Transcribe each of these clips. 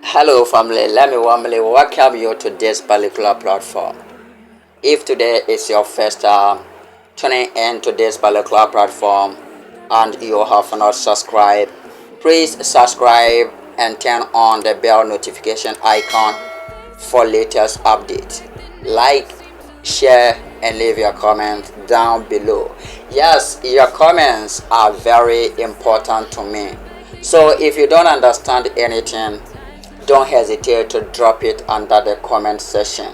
Hello family, let me warmly welcome you to this particular platform. If today is your first time tuning in to this particular platform and you have not subscribed, please subscribe and turn on the bell notification icon for latest updates. Like, share and leave your comment down below. Yes, your comments are very important to me. So if you don't understand anything, don't hesitate to drop it under the comment section.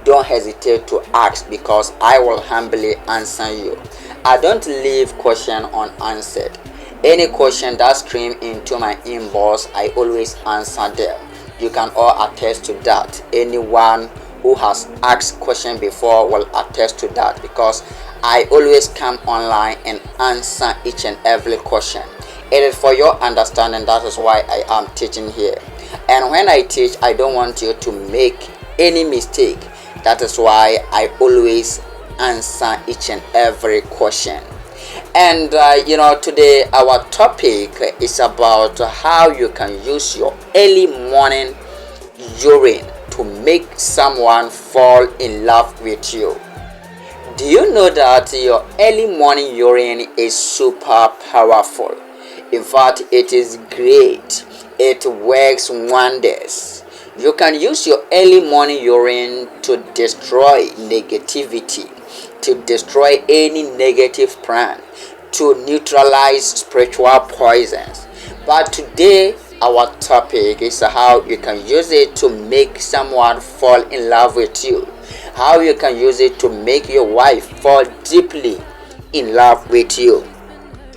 Don't hesitate to ask because I will humbly answer you. I don't leave question unanswered. Any question that stream into my inbox, I always answer them. You can all attest to that. Anyone who has asked question before will attest to that because I always come online and answer each and every question. It is for your understanding, that is why I am teaching here. And when I teach, I don't want you to make any mistake. That is why I always answer each and every question. And today our topic is about how you can use your early morning urine to make someone fall in love with you. Do you know that your early morning urine is super powerful? In fact, it is great. It works wonders. You can use your early morning urine to destroy negativity, to destroy any negative plan, to neutralize spiritual poisons. But today, our topic is how you can use it to make someone fall in love with you. How you can use it to make your wife fall deeply in love with you.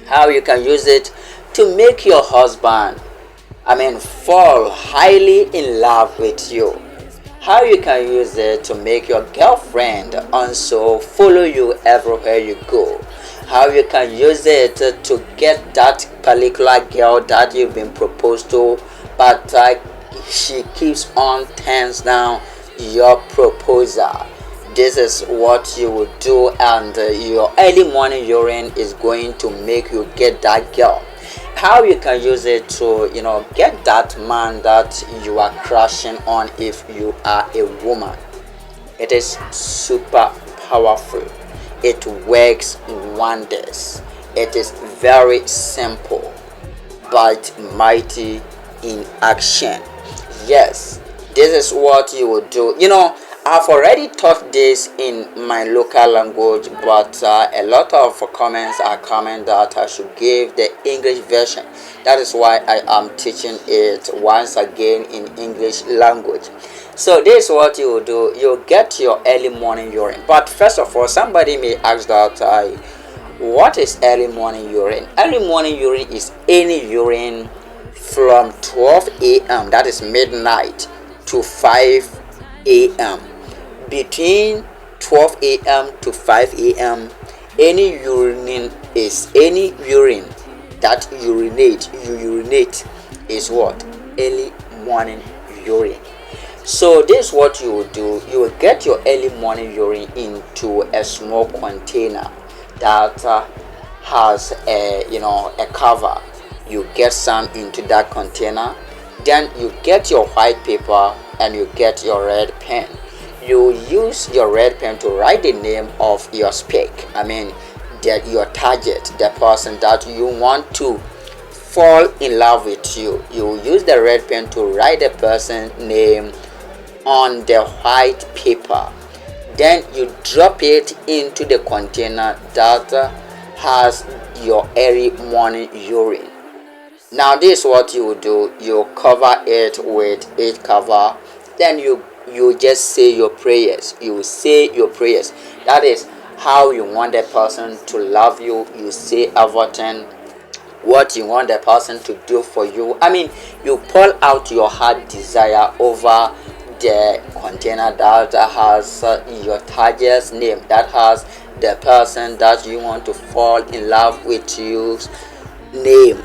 How you can use it to make your husband fall highly in love with you. How you can use it to make your girlfriend also follow you everywhere you go. How you can use it to get that particular girl that you've been proposed to, but she keeps on turns down your proposal. This is what you will do, and your early morning urine is going to make you get that girl. How you can use it to get that man that you are crushing on if you are a woman. It is super powerful. It works wonders. It is very simple but mighty in action. Yes, this is what you will do. I've already taught this in my local language, but a lot of comments are coming that I should give the English version. That is why I am teaching it once again in English language. So this is what you will do. You get your early morning urine. But first of all, somebody may ask that, what is early morning urine? Early morning urine is any urine from 12 a.m., that is midnight, to 5 a.m. Between 12 a.m. to 5 a.m., any urine that you urinate is what? Early morning urine. So this is what you will do. You will get your early morning urine into a small container that has a cover. You get some into that container. Then you get your white paper and you get your red pen. You use your red pen to write the name of your spec. Your target, the person that you want to fall in love with you. You use the red pen to write the person's name on the white paper. Then you drop it into the container that has your early morning urine. Now this is what you will do. You cover it with a cover. Then you just say your prayers. You say your prayers. That is how you want the person to love you. You say everything what you want the person to do for you. You pour out your heart desire over the container that has your target's name, that has the person that you want to fall in love with you's name.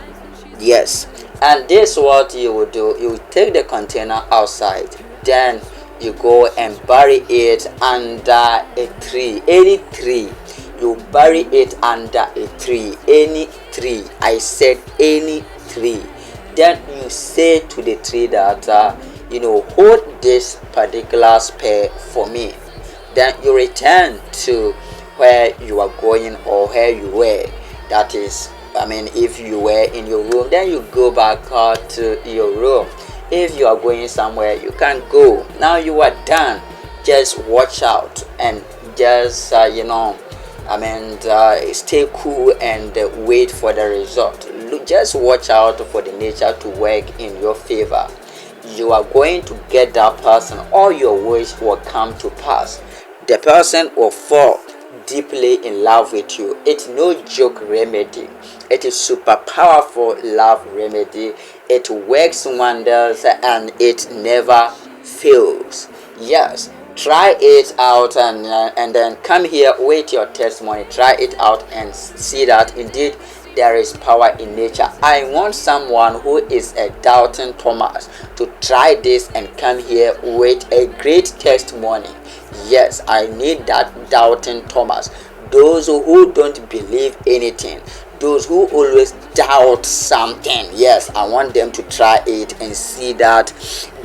Yes, and this is what you will do. You take the container outside, then you go and bury it under a tree. Any tree. You bury it under a tree. Any tree. I said any tree. Then you say to the tree that hold this particular spell for me. Then you return to where you are going or where you were. That is, if you were in your room, then you go back to your room. If you are going somewhere, you can go. Now you are done. Just watch out and just stay cool and wait for the result. Just watch out for the nature to work in your favor. You are going to get that person. All your wish will come to pass. The person will fall deeply in love with you. It's no joke remedy. It is super powerful love remedy. It works wonders and it never fails. Yes, try it out and then come here with your testimony. Try it out and see that indeed there is power in nature. I want someone who is a doubting Thomas to try this and come here with a great testimony. Yes, I need that doubting Thomas. Those who don't believe anything, those who always doubt something. Yes, I want them to try it and see that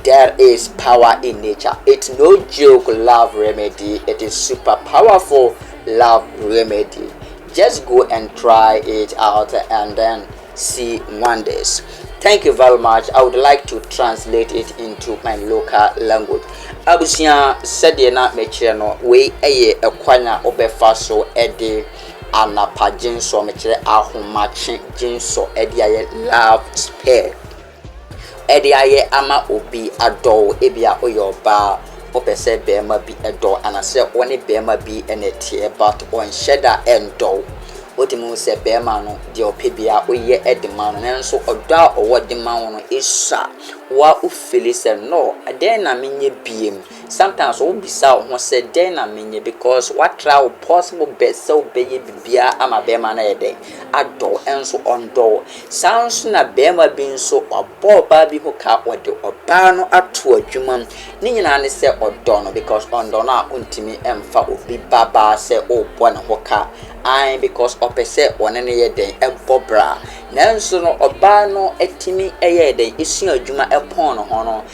there is power in nature. It's no joke love remedy. It is super powerful love remedy. Just go and try it out and then see wonders. Thank you very much. I would like to translate it into my local language. Abusia said na mechire no we eye ekwanya obefa so ede anapa jinso mechire ahomache jinso ede aye love spell. Ede aye ama obi adol ebia oyoba opese bema bi edo anase one bema bi enetie but on sheda endo otimu se bema no de opebia oye edema no nenso oda owodema no isa wa ufili se no aden na menye biem. Sometimes we bisa ho se den na menye because what try possible best so beye bibia ama bema na eden ado enso ondo sounds na bema bi nso obo ba bi ho ka ode oba no ato adwuma ni nyina ne se odo no because ondo na untimi emfa obi baba se obo na ho ka I because opese one ne yeden ebobra nanso no oba no etimi eyeden isu adwuma epon no ho no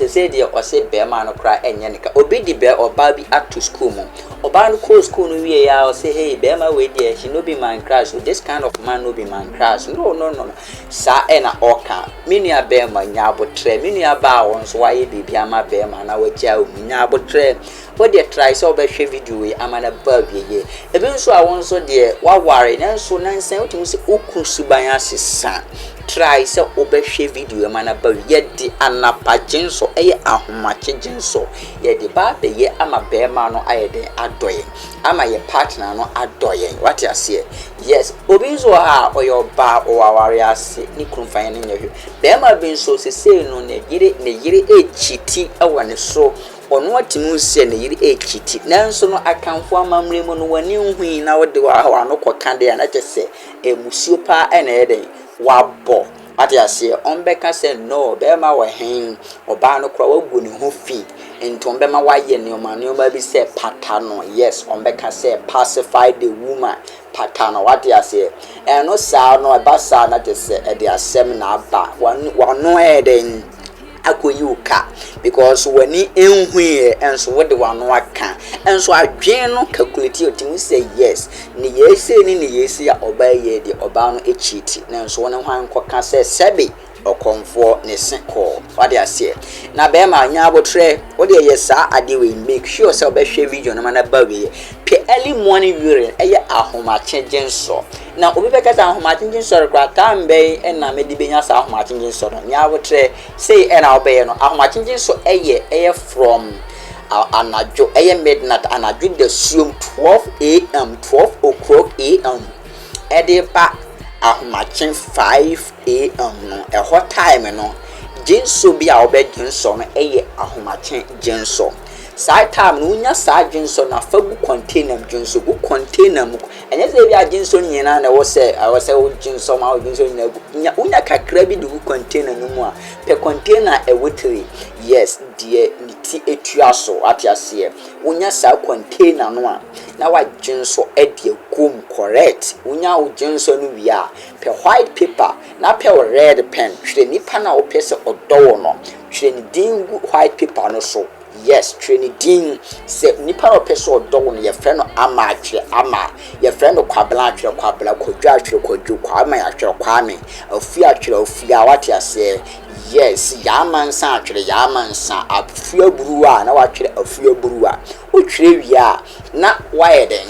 say dear or say bear man cry and yanika obi di bear or baby at to school mo oba no close school no we ya say hey bear my way there she no be man crash so this kind of man no be man crash no sa e na oka minia bear ma nyabotre minia ba won so why bibia ma bear man na we ja nyabotre what they try so be share video we amana ba biye e bi nso a won so de wa ware nanso nansan otimu se okusuban asesa try se obehwe video mana ba yedi anapa jinso eye ahomache jinso yedi ba be ye ama be ma no ayede adoye ama ye partner no adoye what you say yes obi so ha oyo ba o aware ase ni kunfan ne nyehwe be ma bi nso se no ne yire echiti awane so ono atimu se ne yire echiti nanso no akanfo amamre mu no wani nhui na wode wa ha no koka de na kyese emusuo pa ene eden wabo ati ase ombeka se no bema wa hen oba no kra wagu ne ho fi ento bema wa ye ne oma bi se patano yes ombeka se pacify the woman patano wati ase eno sa no eba sa na te se e de asem na aba wano eden akoyuka because wani enhwe enso wode wano aka enso adwen no calculate otimu say yes ni yesi ya oba ye de oba no echiti na enso wona hwan koka say sebe okonfo ne seko wade ase na be ma nya abotre wode ye sa ade we make sure say obehwe video no mana ba we pe early morning urine eye ahomache genso na obi beka sa ahomache genso kra tambe na medi benya sa ahomache genso no nya abotre say na obeye no ahomache genso eye from anajo eye midnight anajo the sume 12 am 12 o'clock am edipa ahomache 5 am no e hot time no genso bi a obedinso no eye ahomache genso Side time no nya sa adwenso na fa gu container dwenso gu container mu enye se bi adwenso nyina na wo se wo dwenso ma wo dwenso nyina nya unya kakra bi du container no mu a pe container e wotiri yes die niti etuaso atiase unya sa container no a na wa dwenso e de gum correct unya wo dwenso no wi a pe white paper na pe red pen hwe nipa na wo pese odowo no hwe ni din white paper no so. Yes, training se nipa no peso odowo no ye friend no ama atwe ama ye friend no kwabla atwe kwabla kodwa atwe kodwa kwama atwe kwame afi atwe afi a wate ase yes ya mansa atwe ya mansa afi aburuwa na watwe afi aburuwa otwe wi a na widen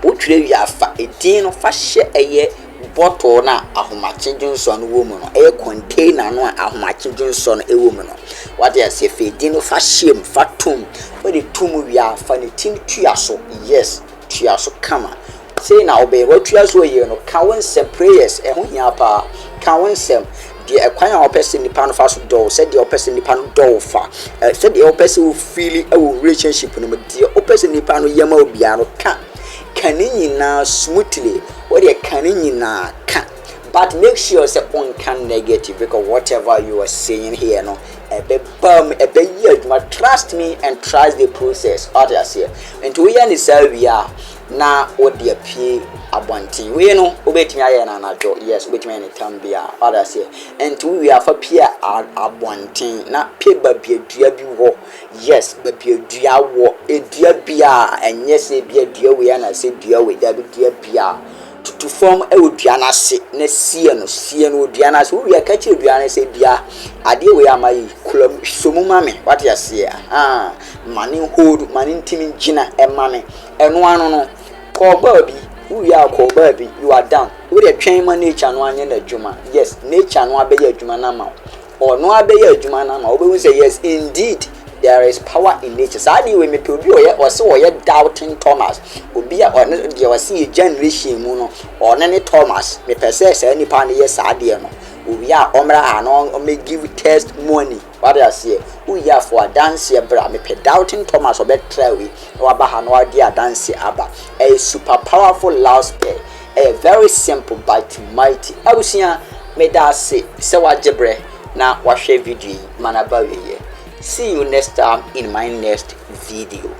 otwe wi afa edin no fa hye eye bottle na ahomache dwonso no wo mu no e container no ahomache dwonso no e wo mu no what they say fe no fa hiem fa tum we the tum wi a fa ne tin tuaso yes tuaso kama say na obe wa tuaso ye no ka won sem prayers e ho hia pa ka won sem the ekwan a person nipa no fa so do said the person nipa no do fa said the person feel a relationship no the person nipa no yema obia no ka nyina smoothly what you nyina ka but make sure say on can negative because whatever you are saying here no trust me and trust the process others here and we are we are na what the pay abontin we no obetimi aye na najo yes obetimi any time bia others here and we are for pay abontin na pay babia dua bi wo yes babia dua wo edua bia enye se bia dua we na se dua we da dua bia to form e odua na se na sie no odua na se we ka chi odua na se bia ade we amayi kulam somu mame what you say mani hold mani ntimi gina e mame eno anu no ko baby we are ko baby you are down we dey twen ma nature no anye na adwuma yes nature no abeye adwuma na ma or no abeye adwuma na ma obewu say yes indeed there is power in nature. Sadi we me obi or so or doubting Thomas. Obi a or there was see generation mu no or ne Thomas. Me pese say nipa ne yes sadi no. Obi a omra ano me give testimony. What I say? We are for a dance here bra me pe doubting Thomas or bet try we no aba ha no ade a dance aba. A super powerful Lovespell. A very simple but mighty. Abusia me da say wajebre na wahwe video manaba we. See you next time in my next video.